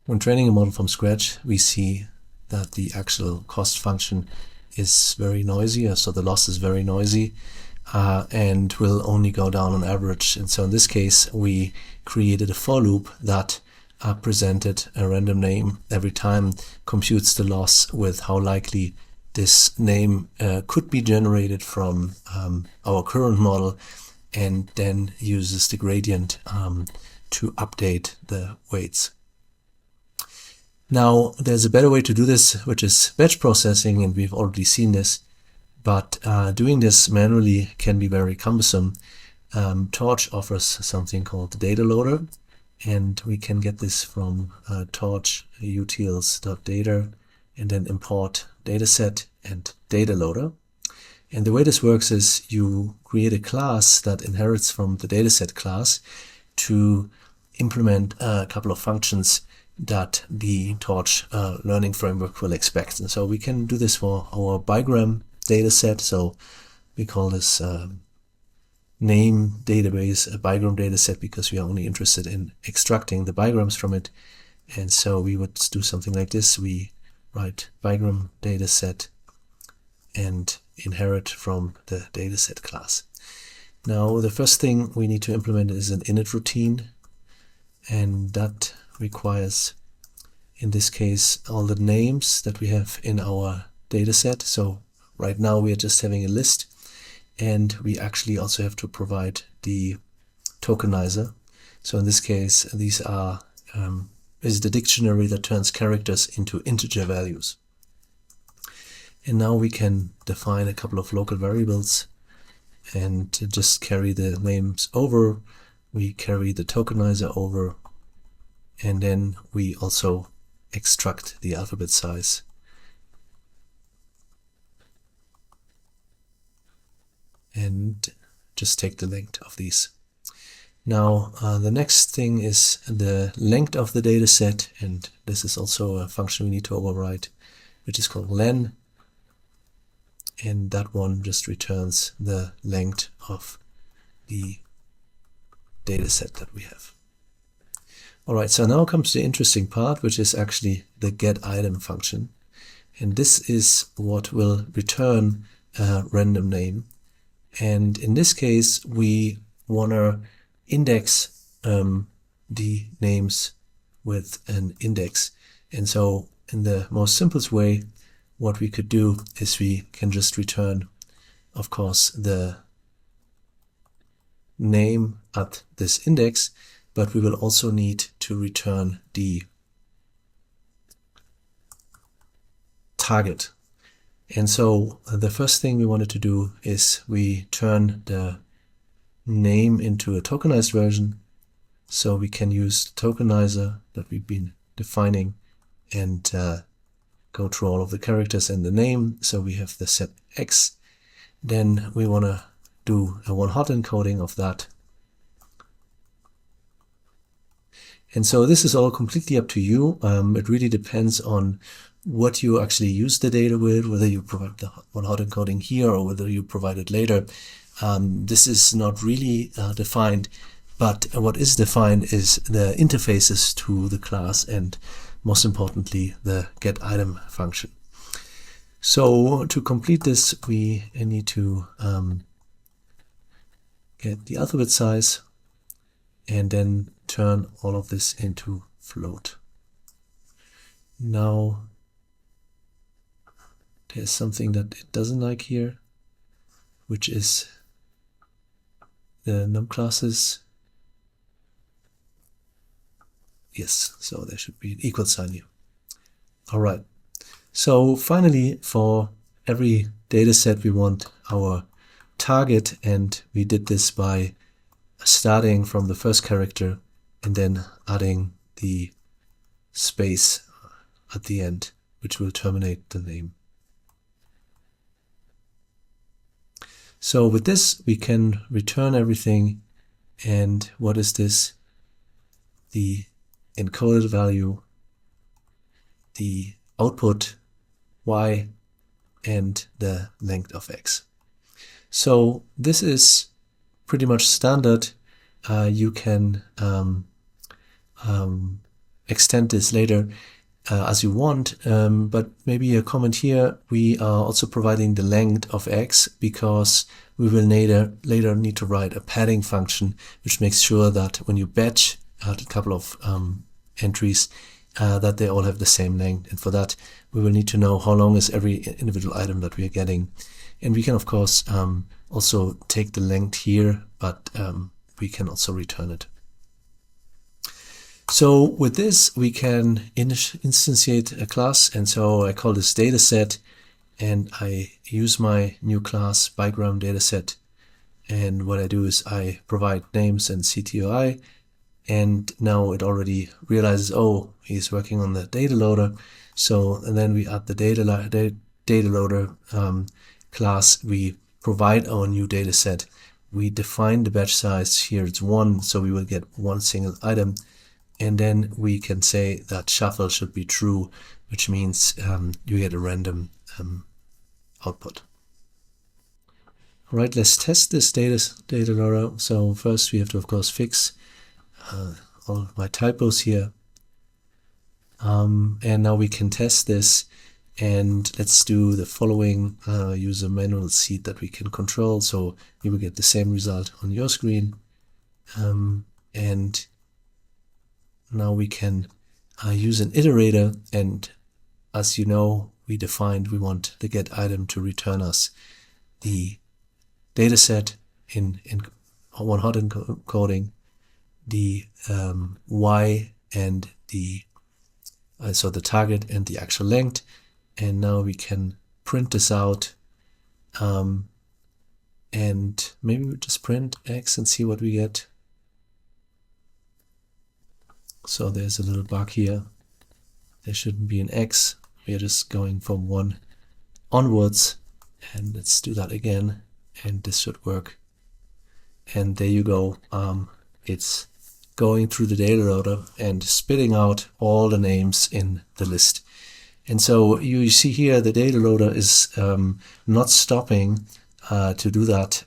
When training a model from scratch, we see that the actual cost function is very noisy, so the loss is very noisy, and will only go down on average. And so in this case, we created a for loop that presented a random name every time, computes the loss with how likely this name could be generated from our current model, and then uses the gradient to update the weights. Now, there's a better way to do this, which is batch processing, and we've already seen this, but doing this manually can be very cumbersome. Torch offers something called DataLoader, and we can get this from torch utils.data and then import dataset and DataLoader. And the way this works is you create a class that inherits from the dataset class to implement a couple of functions that the Torch learning framework will expect. And so we can do this for our Bigram dataset. So we call this name database a Bigram dataset because we are only interested in extracting the bigrams from it. And so we would do something like this. We write Bigram dataset and inherit from the dataset class. Now, the first thing we need to implement is an init routine, and that requires, in this case, all the names that we have in our dataset. So right now we are just having a list, and we actually also have to provide the tokenizer. So in this case, these are is the dictionary that turns characters into integer values. And now we can define a couple of local variables and just carry the names over. We carry the tokenizer over, and then we also extract the alphabet size. And just take the length of these. Now, the next thing is the length of the data set, and this is also a function we need to override, which is called len. And that one just returns the length of the data set that we have. Alright, so now comes the interesting part, which is actually the getItem function. And this is what will return a random name. And in this case, we want to index the names with an index. And so in the most simplest way, what we could do is we can just return, of course, the name at this index, but we will also need to return the target. And so the first thing we wanted to do is we turn the name into a tokenized version, so we can use the tokenizer that we've been defining and go through all of the characters and the name. So we have the set X. Then we want to do a one-hot encoding of that. And so this is all completely up to you. It really depends on what you actually use the data with, whether you provide the one-hot encoding here or whether you provide it later. This is not really defined, but what is defined is the interfaces to the class and, most importantly, the getItem function. So to complete this, we need to get the alphabet size and then turn all of this into float. Now, there's something that it doesn't like here, which is the num classes. Yes, so there should be an equal sign here. All right. So finally, for every data set, we want our target, and we did this by starting from the first character and then adding the space at the end, which will terminate the name. So with this, we can return everything. And what is this? The encoded value, the output y, and the length of x. So this is pretty much standard. You can extend this later as you want, but maybe a comment here, we are also providing the length of x because we will later need to write a padding function which makes sure that when you batch a couple of entries that they all have the same length, and for that we will need to know how long is every individual item that we are getting. And we can of course also take the length here, but we can also return it. So with this we can instantiate a class, and so I call this dataset, and I use my new class Bigram dataset, and what I do is I provide names and CTOI, and now it already realizes, oh, he's working on the DataLoader. So, and then we add the DataLoader class, we provide our new dataset, we define the batch size, here it's 1, so we will get one single item, and then we can say that shuffle should be true, which means you get a random output. All right, let's test this DataLoader. So first we have to of course fix all my typos here, and now we can test this, and let's do the following. Use a manual seed that we can control, so you will get the same result on your screen, and now we can use an iterator, and as you know, we defined we want the get item to return us the dataset in one-hot encoding, the y and the so the target and the actual length. And now we can print this out, and maybe we just print x and see what we get. So there's a little bug here. There shouldn't be an x. We are just going from 1 onwards, and let's do that again, and this should work. And there you go. It's going through the DataLoader and spitting out all the names in the list. And so you see here the DataLoader is not stopping to do that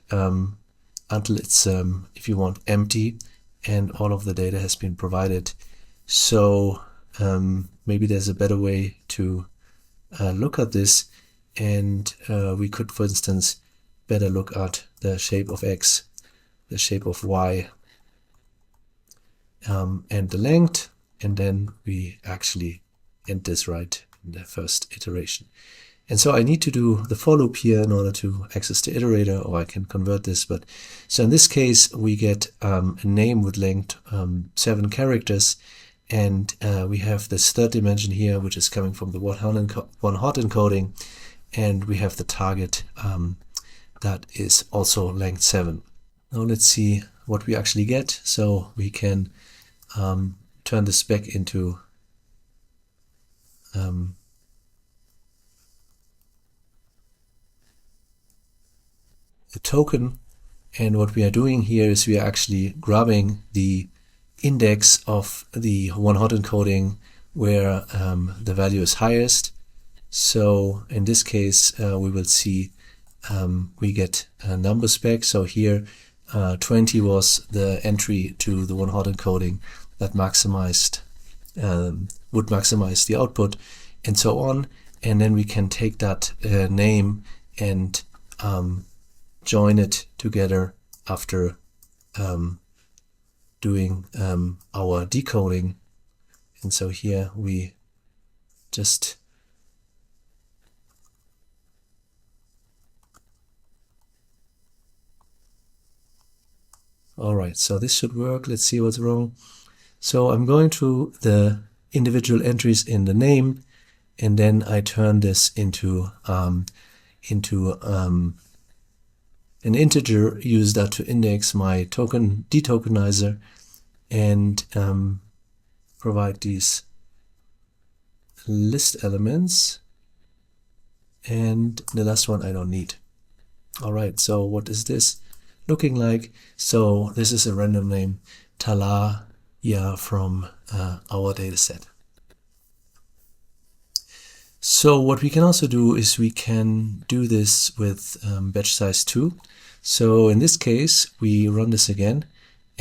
until it's, if you want, empty and all of the data has been provided. So maybe there's a better way to look at this, and we could, for instance, better look at the shape of x, the shape of y, and the length, and then we actually end this right in the first iteration. And so I need to do the for loop here in order to access the iterator, or I can convert this. But so in this case we get a name with length 7 characters, and we have this third dimension here which is coming from the one-hot encoding, and we have the target that is also length 7. Now let's see what we actually get. So we can turn this back into a token, and what we are doing here is we are actually grabbing the index of the one-hot encoding where the value is highest. So in this case we will see we get numbers back. So here 20 was the entry to the one-hot encoding that maximized would maximize the output, and so on. And then we can take that name and join it together after doing our decoding. And so here we just alright, so this should work. Let's see what's wrong. So I'm going to the individual entries in the name, and then I turn this into an integer, use that to index my token detokenizer, and provide these list elements, and the last one I don't need. Alright, so what is this looking like? So this is a random name, Talaya, from our dataset. So what we can also do is we can do this with batch size 2. So in this case we run this again,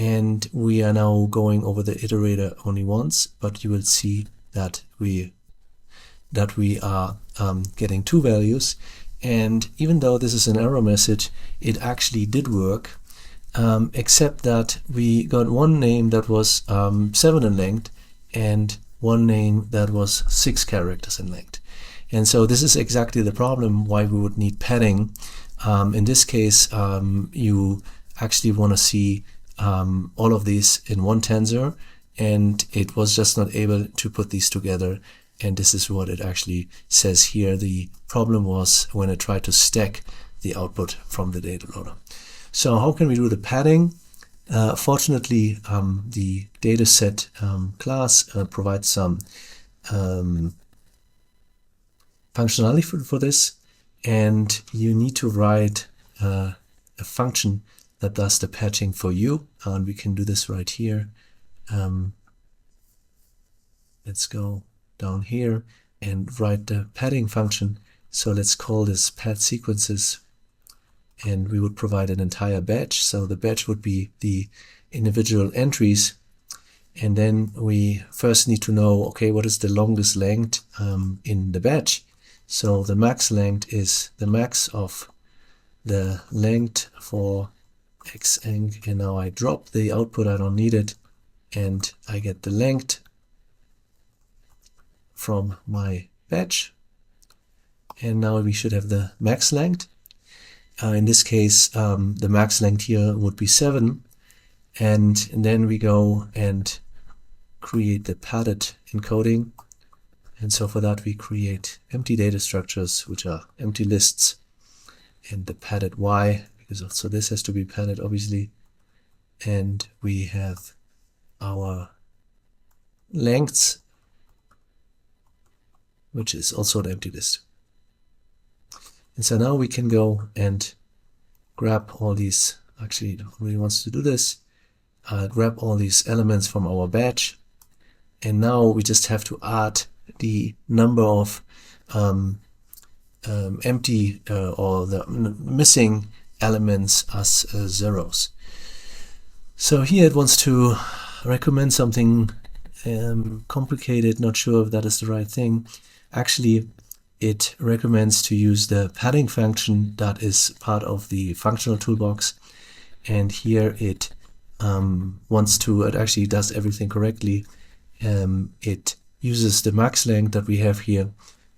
and we are now going over the iterator only once, but you will see that we are getting 2 values. And even though this is an error message, it actually did work, except that we got one name that was 7 in length and one name that was 6 characters in length. And so this is exactly the problem why we would need padding. In this case, you actually want to see all of these in one tensor, and it was just not able to put these together. And this is what it actually says here. The problem was when it tried to stack the output from the data loader. So how can we do the padding? Fortunately, the dataset class provides some functionality for this, and you need to write a function that does the patching for you, and we can do this right here. Let's go down here and write the padding function. So let's call this pad sequences, and we would provide an entire batch. So the batch would be the individual entries, and then we first need to know, okay, what is the longest length in the batch? So the max length is the max of the length for xenc, and now I drop the output, I don't need it, and I get the length from my batch. And now we should have the max length. In this case, the max length here would be 7, and then we go and create the padded encoding. And so for that we create empty data structures, which are empty lists, and the padded y, because also this has to be padded obviously, and we have our lengths, which is also an empty list. And so now we can go and grab all these, actually nobody wants to do this, grab all these elements from our batch, and now we just have to add the number of empty or the missing elements as zeros. So here it wants to recommend something complicated, not sure if that is the right thing. Actually, it recommends to use the padding function that is part of the functional toolbox, and here it wants to, it actually does everything correctly. It uses the max length that we have here,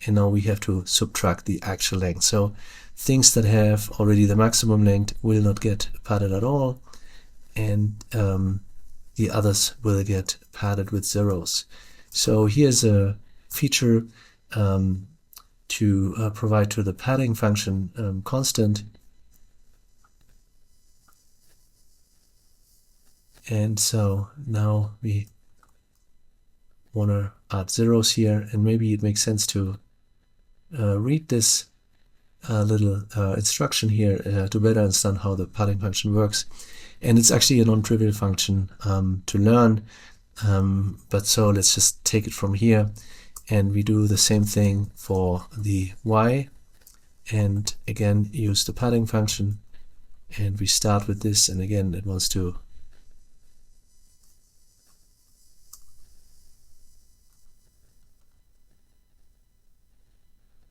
and now we have to subtract the actual length. So things that have already the maximum length will not get padded at all, and the others will get padded with zeros. So here's a feature to provide to the padding function constant. And so now we want to add zeros here, and maybe it makes sense to read this little instruction here to better understand how the padding function works. And it's actually a non-trivial function to learn, but so let's just take it from here, and we do the same thing for the y, and again use the padding function, and we start with this, and again it wants to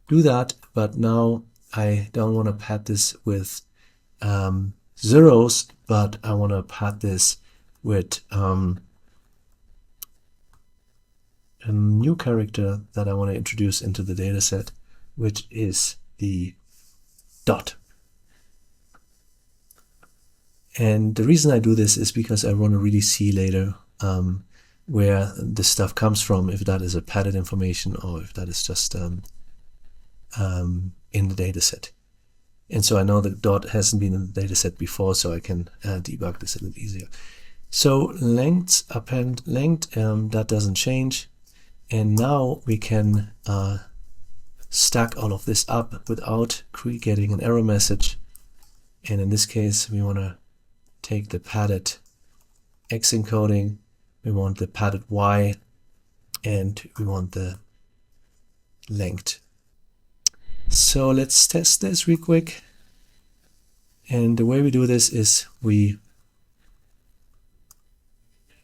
do that, but now I don't want to pad this with zeros, but I want to pad this with a new character that I want to introduce into the data set, which is the dot. And the reason I do this is because I want to really see later where this stuff comes from, if that is a padded information or if that is just in the data set. And so I know the dot hasn't been in the data set before, so I can debug this a little easier. So length, append length, that doesn't change. And now we can stack all of this up without getting an error message. And in this case, we want to take the padded X encoding, we want the padded Y, and we want the length. So let's test this real quick. And the way we do this is we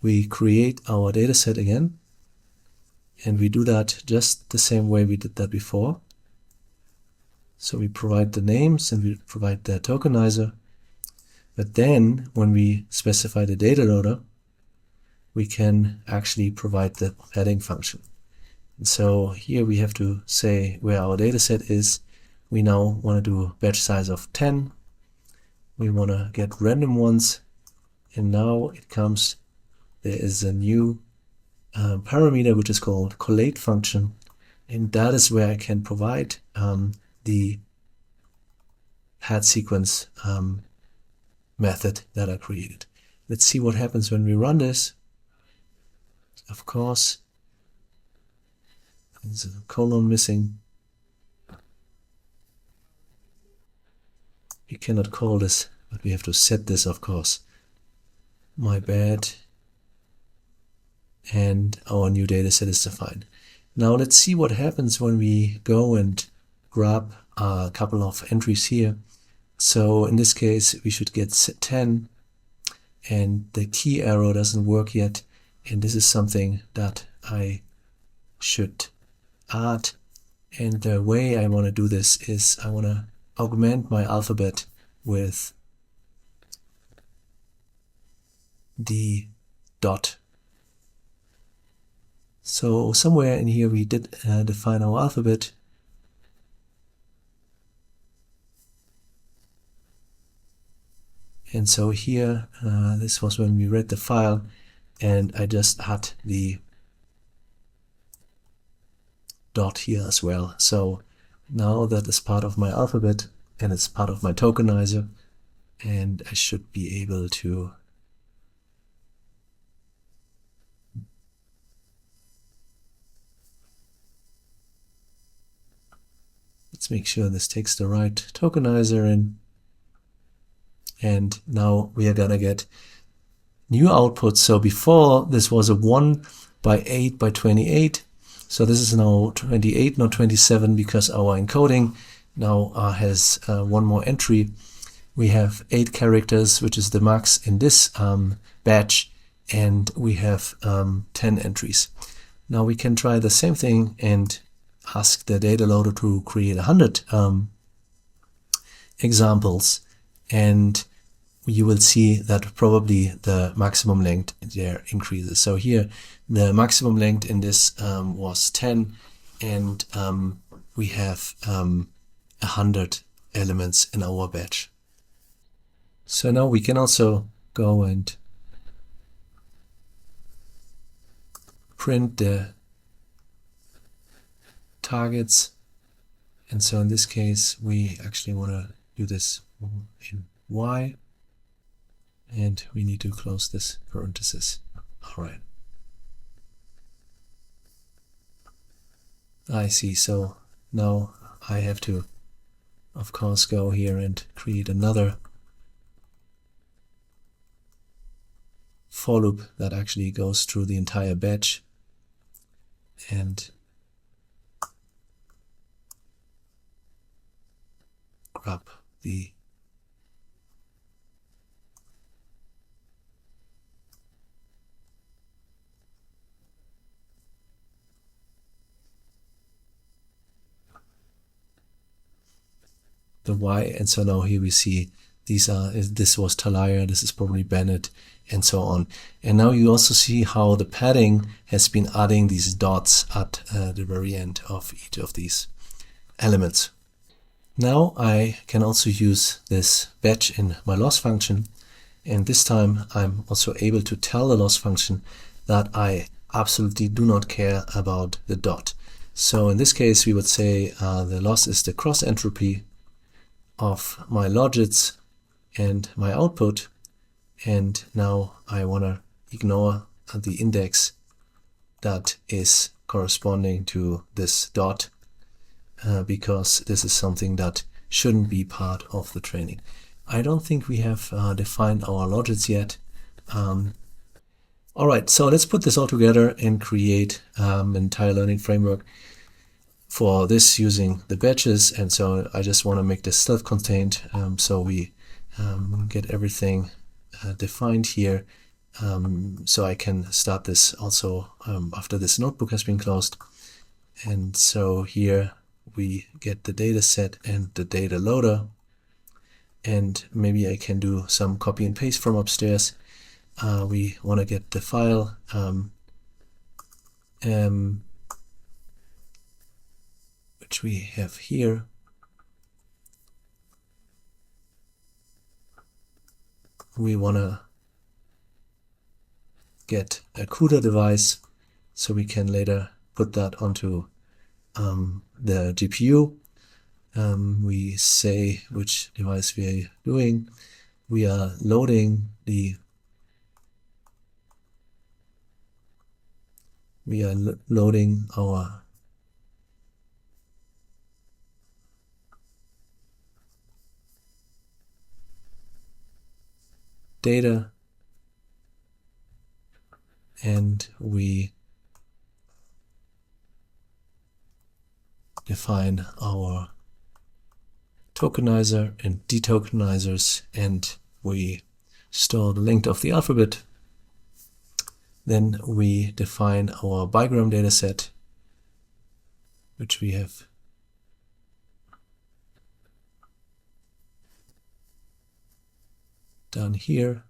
we create our data set again, and we do that just the same way we did that before. So we provide the names and we provide the tokenizer, but then when we specify the data loader, we can actually provide the padding function. And so here we have to say where our data set is. We now want to do a batch size of 10. We want to get random ones, and now it comes, there is a new parameter which is called collate function, and that is where I can provide the pad sequence method that I created. Let's see what happens when we run this. Of course, there's a colon missing. We cannot call this, but we have to set this, of course. My bad. And our new data set is defined. Now let's see what happens when we go and grab a couple of entries here. So in this case, we should get 10, and the key arrow doesn't work yet. And this is something that I should add. And the way I want to do this is I want to augment my alphabet with the dot. So somewhere in here we did define our alphabet. And so here, this was when we read the file, and I just had the dot here as well. So now that is part of my alphabet, and it's part of my tokenizer, and I should be able to let's make sure this takes the right tokenizer in. And now we are gonna get new outputs. So before this was a 1 by 8 by 28. So this is now 28, not 27, because our encoding now has one more entry. We have 8 characters, which is the max in this batch, and we have 10 entries. Now we can try the same thing and ask the data loader to create 100 examples, and you will see that probably the maximum length there increases. So here the maximum length in this was 10, and we have 100 elements in our batch. So now we can also go and print the targets. And so in this case, we actually want to do this in Y, and we need to close this parenthesis. All right. I see. So now I have to, of course, go here and create another for loop that actually goes through the entire batch, and grab the Y, and so now here we see these are, this was Talia, this is probably Bennett, and so on. And now you also see how the padding has been adding these dots at the very end of each of these elements. Now I can also use this batch in my loss function, and this time I'm also able to tell the loss function that I absolutely do not care about the dot. So in this case we would say the loss is the cross entropy of my logits and my output, and now I want to ignore the index that is corresponding to this dot, because this is something that shouldn't be part of the training. I don't think we have defined our logits yet. Alright, so let's put this all together and create an entire learning framework for this using the batches. And so I just want to make this self-contained, so we get everything defined here. So I can start this also after this notebook has been closed. And so here we get the data set and the data loader. And maybe I can do some copy and paste from upstairs. We want to get the file which we have here. We want to get a CUDA device so we can later put that onto the GPU. We say which device we are doing. We are loading our data, and we define our tokenizer and detokenizers, and we store the length of the alphabet. Then we define our Bigram dataset, which we have done here.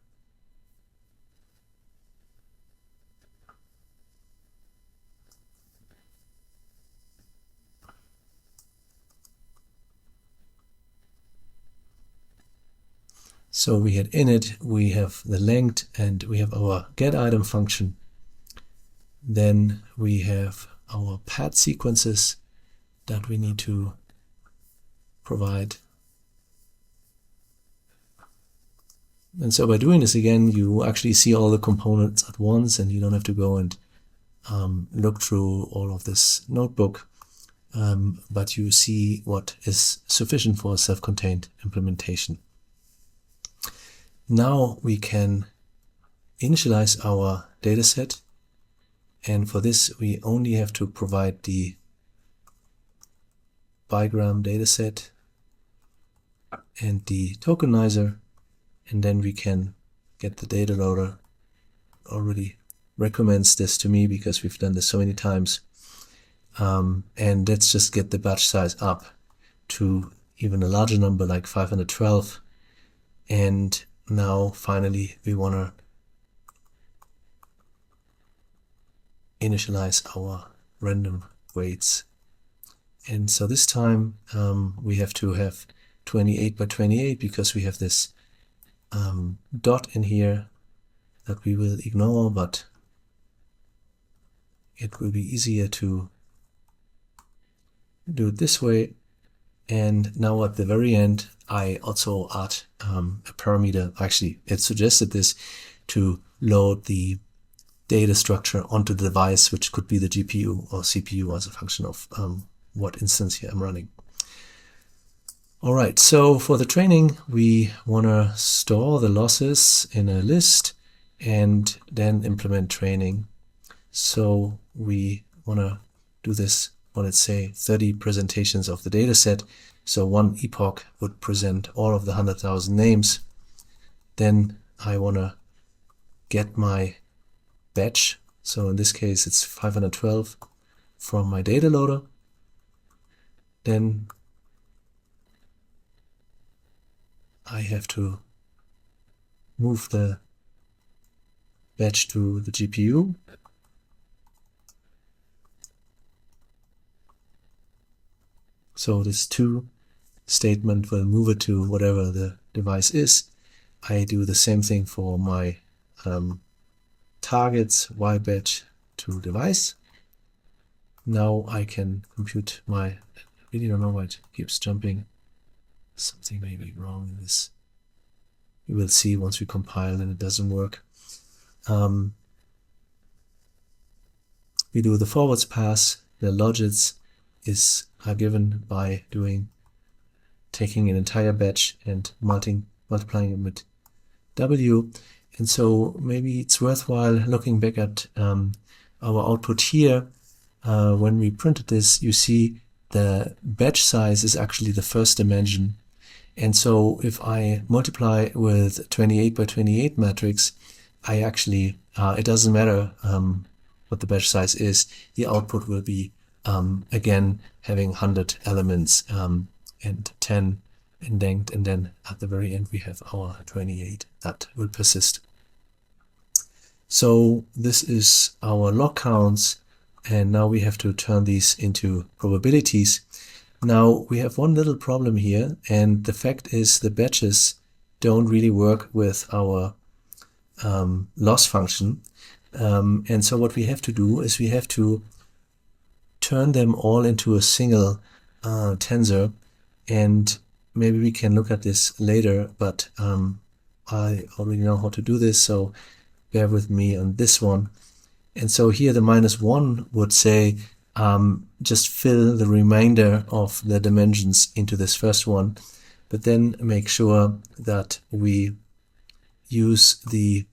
So we had init, we have the length, and we have our getItem function. Then we have our path sequences that we need to provide. And so by doing this again, you actually see all the components at once, and you don't have to go and look through all of this notebook, but you see what is sufficient for a self-contained implementation. Now we can initialize our dataset, and for this we only have to provide the Bigram dataset and the tokenizer, and then we can get the DataLoader. Already recommends this to me because we've done this so many times. And let's just get the batch size up to even a larger number like 512. And now finally we want to initialize our random weights. And so this time we have to have 28 by 28 because we have this dot in here that we will ignore, but it will be easier to do it this way. And now at the very end, I also add a parameter. Actually, it suggested this to load the data structure onto the device, which could be the GPU or CPU as a function of what instance here I'm running. All right, so for the training, we want to store the losses in a list and then implement training. So we want to do this on, let's say, 30 presentations of the data set. So one epoch would present all of the 100,000 names. Then I want to get my batch. So in this case, it's 512 from my DataLoader. Then I have to move the batch to the GPU. So this to statement will move it to whatever the device is. I do the same thing for my targets, Y batch to device. Now I can compute my, I really don't know why it keeps jumping. Something may be wrong in this. We will see once we compile and it doesn't work. We do the forwards pass. The logits are given by taking an entire batch and multiplying it with W. And so maybe it's worthwhile looking back at our output here. When we printed this, you see the batch size is actually the first dimension. And so if I multiply with 28 by 28 matrix, I actually, it doesn't matter what the batch size is, the output will be again having 100 elements and 10 indexed, and then at the very end we have our 28 that will persist. So this is our log counts, and now we have to turn these into probabilities. Now we have one little problem here, and the fact is the batches don't really work with our loss function. And so what we have to do is we have to turn them all into a single tensor, and maybe we can look at this later, but I already know how to do this, so bear with me on this one. And so here the -1 would say just fill the remainder of the dimensions into this first one, but then make sure that we use the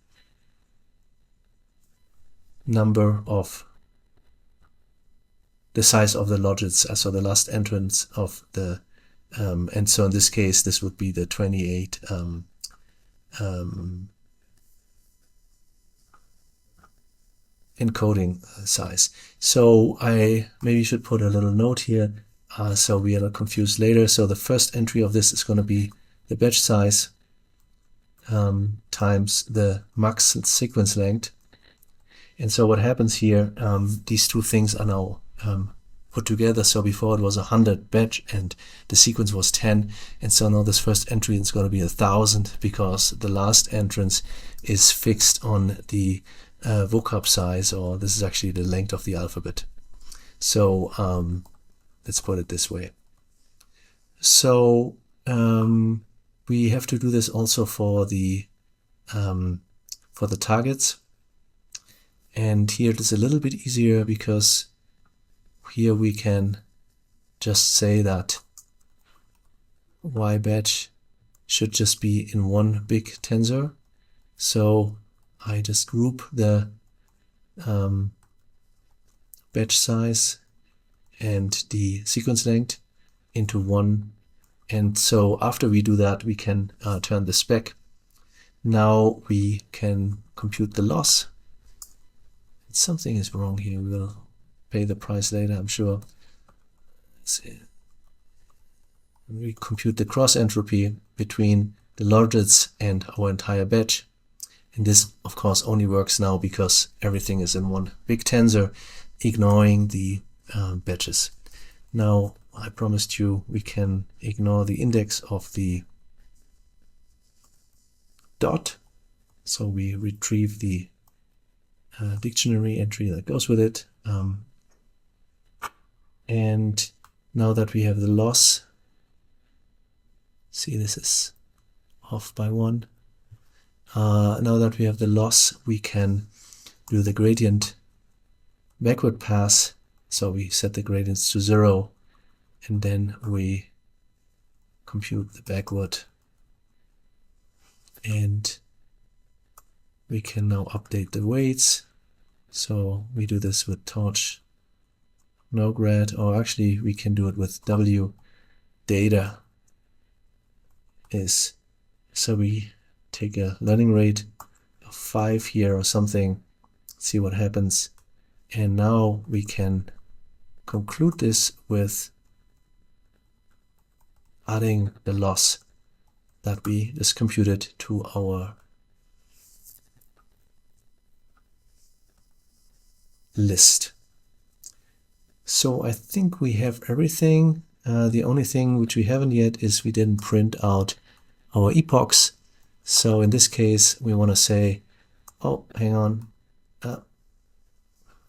number of the size of the logits, so the last entrance of the and so in this case this would be the 28 encoding size. So I maybe should put a little note here so we are not confused later. So the first entry of this is going to be the batch size times the max sequence length. And so what happens here, these two things are now put together. So before it was 100 batch and the sequence was 10, and so now this first entry is going to be 1,000 because the last entrance is fixed on the vocab size, or this is actually the length of the alphabet. So let's put it this way. So we have to do this also for the targets, and here it is a little bit easier because here we can just say that y batch should just be in one big tensor. So I just group the batch size and the sequence length into one, and so after we do that we can turn this back. Now we can compute the loss. Something is wrong here, we will pay the price later, I'm sure. Let's see. We compute the cross entropy between the logits and our entire batch. And this, of course, only works now because everything is in one big tensor, ignoring the batches. Now, I promised you we can ignore the index of the dot. So we retrieve the dictionary entry that goes with it. And now that we have the loss, see this is off by 1. Now that we have the loss, we can do the gradient backward pass. So we set the gradients to 0, and then we compute the backward. And we can now update the weights. So we do this with torch no grad, or actually we can do it with w data is, so we take a learning rate of 5 here or something, see what happens, and now we can conclude this with adding the loss that we just computed to our list. So I think we have everything. The only thing which we haven't yet is we didn't print out our epochs. So in this case we want to say, oh, hang on, it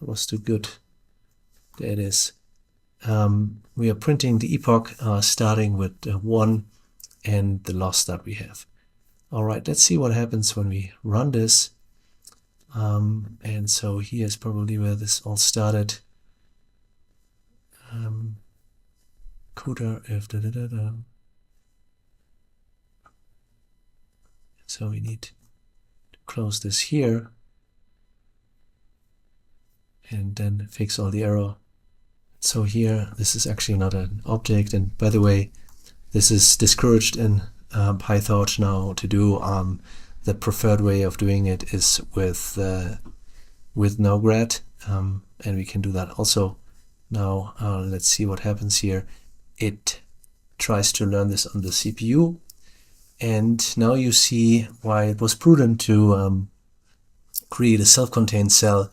was too good. There it is. We are printing the epoch starting with 1 and the loss that we have. Alright, let's see what happens when we run this. And so here's probably where this all started. Coda if So we need to close this here and then fix all the error. So here, this is actually not an object, and by the way, this is discouraged in PyTorch now to do. the preferred way of doing it is with Nograd, and we can do that also. Now let's see what happens here. It tries to learn this on the CPU, and now you see why it was prudent to create a self-contained cell.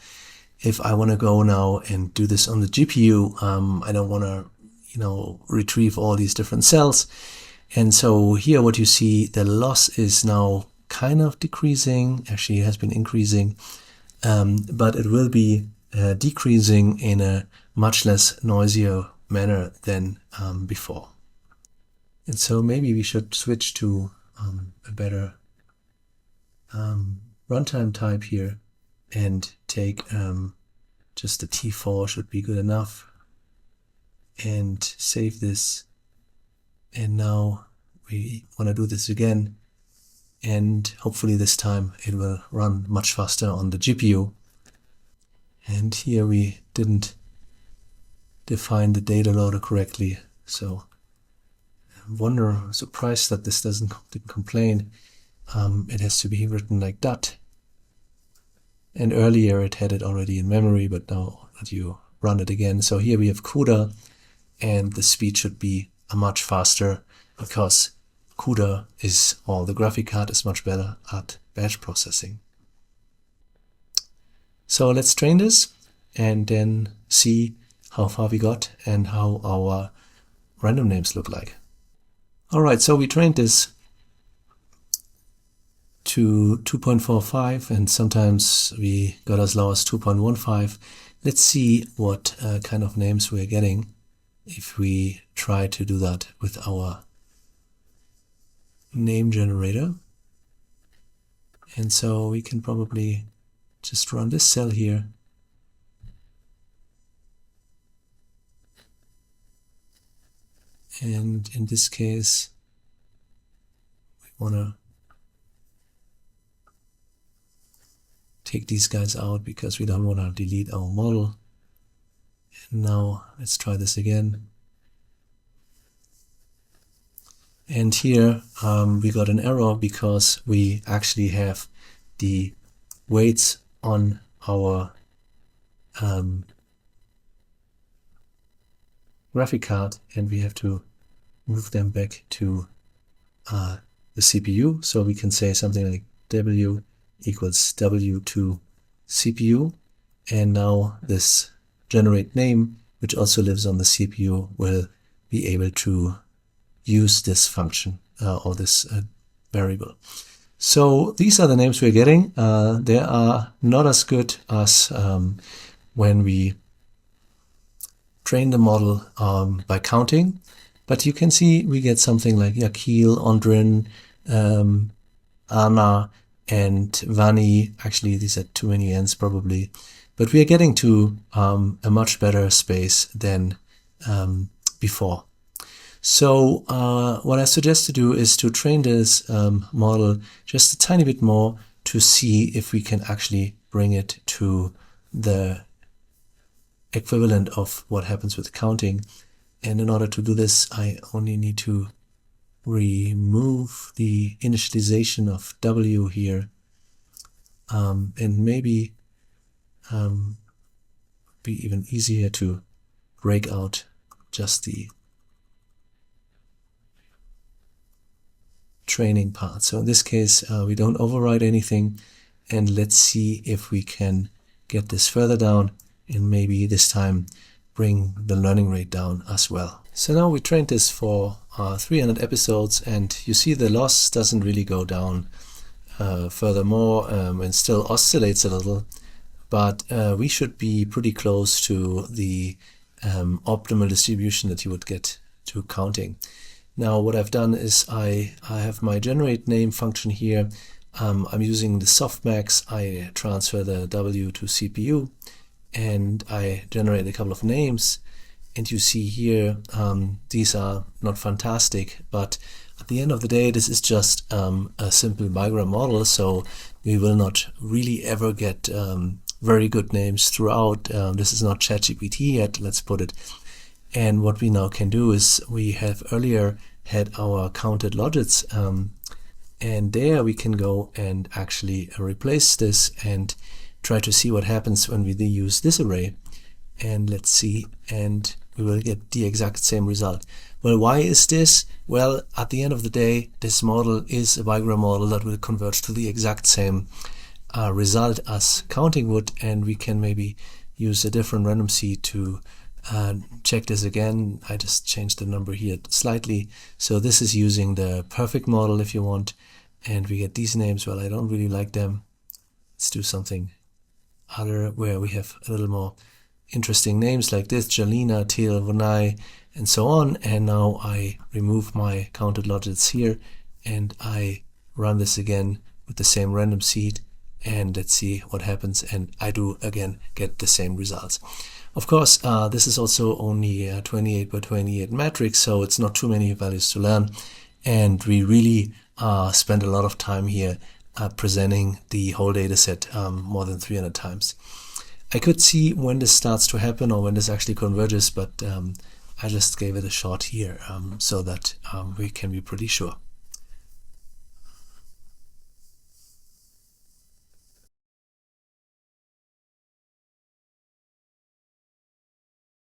If I want to go now and do this on the GPU, I don't want to, retrieve all these different cells. And so here what you see, the loss is now kind of decreasing. Actually, it has been increasing, but it will be decreasing in a much less noisier manner than before. And so maybe we should switch to a better runtime type here and take just the T4 should be good enough, and save this. And now we want to do this again, and hopefully this time it will run much faster on the GPU. And here we didn't define the data loader correctly, so I'm surprised that this didn't complain. It has to be written like that, and earlier it had it already in memory, but now that you run it again, so here we have CUDA, and the speed should be much faster because CUDA the graphic card is much better at batch processing. So let's train this and then see how far we got and how our random names look like. Alright, so we trained this to 2.45, and sometimes we got as low as 2.15. Let's see what kind of names we're getting if we try to do that with our name generator. And so we can probably just run this cell here. And in this case, we want to take these guys out because we don't want to delete our model. And now let's try this again. And here we got an error because we actually have the weights on our graphic card, and we have to move them back to the CPU. So we can say something like W equals W to CPU, and now this generate name, which also lives on the CPU, will be able to use this function or this variable. So these are the names we're getting. They are not as good as when we train the model by counting, but you can see we get something like Yakil, Ondrin, Anna, and Vani. Actually, these are too many N's probably, but we are getting to a much better space than before. So what I suggest to do is to train this model just a tiny bit more to see if we can actually bring it to the equivalent of what happens with counting. And in order to do this, I only need to remove the initialization of W here, and maybe be even easier to break out just the training part. So in this case, we don't override anything, and let's see if we can get this further down and maybe this time bring the learning rate down as well. So now we trained this for 300 episodes, and you see the loss doesn't really go down furthermore, and still oscillates a little, but we should be pretty close to the optimal distribution that you would get to counting. Now what I've done is I have my generate name function here. I'm using the softmax. I transfer the W to CPU, and I generate a couple of names, and you see here these are not fantastic, but at the end of the day this is just a simple Bigram model, so we will not really ever get very good names throughout. This is not ChatGPT yet, let's put it. And what we now can do is we have earlier had our counted logits, and there we can go and actually replace this and try to see what happens when we use this array. And let's see, and we will get the exact same result. Well, why is this? Well, at the end of the day, this model is a Bigram model that will converge to the exact same result as counting would, and we can maybe use a different random seed to check this again. I just changed the number here slightly. So this is using the perfect model if you want, and we get these names. Well, I don't really like them. Let's do something other where we have a little more interesting names like this: Jalina, Teal, Vonai, and so on. And now I remove my counted logits here and I run this again with the same random seed, and let's see what happens. And I do again get the same results. Of course, this is also only a 28 by 28 matrix, so it's not too many values to learn, and we really spend a lot of time here presenting the whole data set more than 300 times. I could see when this starts to happen or when this actually converges, but I just gave it a shot here so that we can be pretty sure.